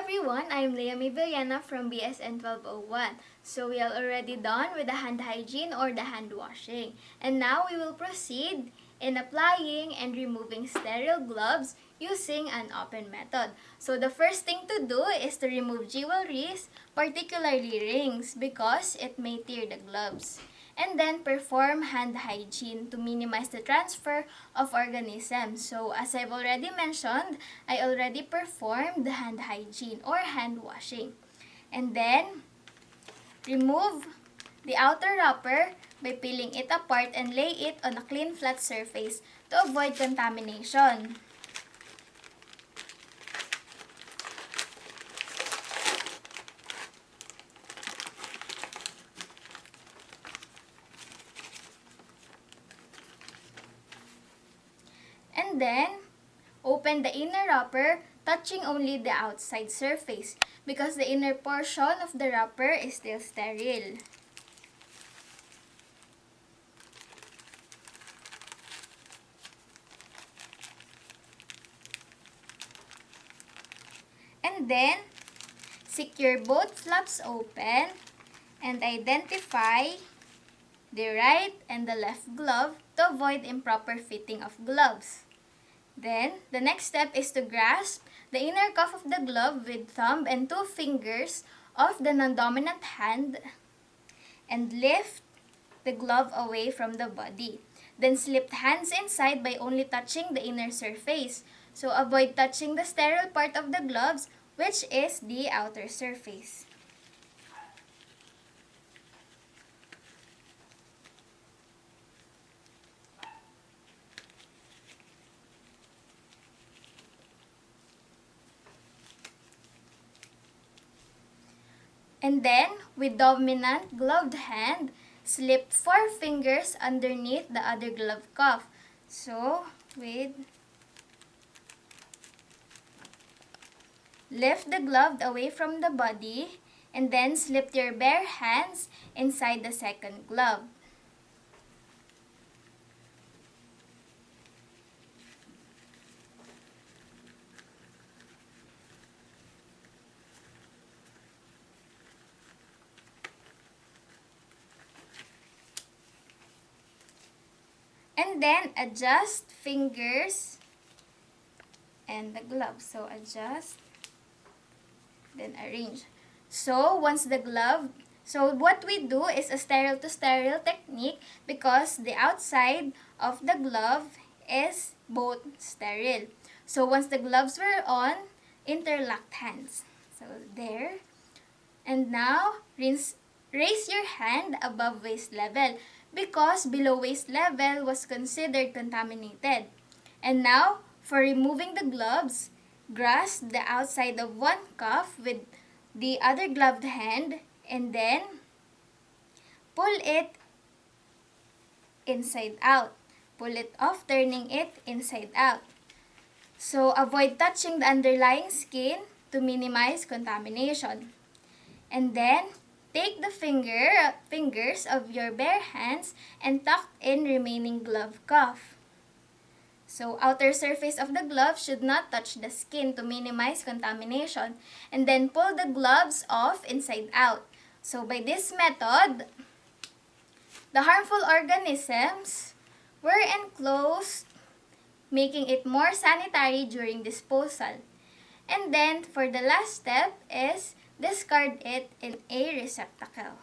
everyone, I'm Leah Villana from BSN 1201. So we are already done with the hand hygiene or the hand washing. And now we will proceed in applying and removing sterile gloves using an open method. So the first thing to do is to remove jewelries, particularly rings, because it may tear the gloves. And then perform hand hygiene to minimize the transfer of organisms. So as I've already mentioned, I already performed the hand hygiene or hand washing. And then remove the outer wrapper by peeling it apart and lay it on a clean flat surface to avoid contamination. And then, open the inner wrapper, touching only the outside surface because the inner portion of the wrapper is still sterile. And then, secure both flaps open and identify the right and the left glove to avoid improper fitting of gloves. Then, the next step is to grasp the inner cuff of the glove with thumb and two fingers of the non-dominant hand and lift the glove away from the body. Then slip hands inside by only touching the inner surface. So avoid touching the sterile part of the gloves, which is the outer surface. And then, with dominant gloved hand, slip 4 fingers underneath the other glove cuff. So, lift the glove away from the body and then slip your bare hands inside the second glove. And then adjust fingers and the glove. So adjust, then arrange. So once the glove, so what we do is a sterile to sterile technique because the outside of the glove is both sterile. So once the gloves were on, interlocked hands. So there. And now raise your hand above waist level because below waist level was considered contaminated. And now, for removing the gloves, grasp the outside of one cuff with the other gloved hand and then pull it inside out. Pull it off, turning it inside out. So, avoid touching the underlying skin to minimize contamination. And then, take the fingers of your bare hands and tuck in remaining glove cuff. So, outer surface of the glove should not touch the skin to minimize contamination. And then pull the gloves off inside out. So, by this method, the harmful organisms were enclosed, making it more sanitary during disposal. And then, for the last step is discard it in a receptacle.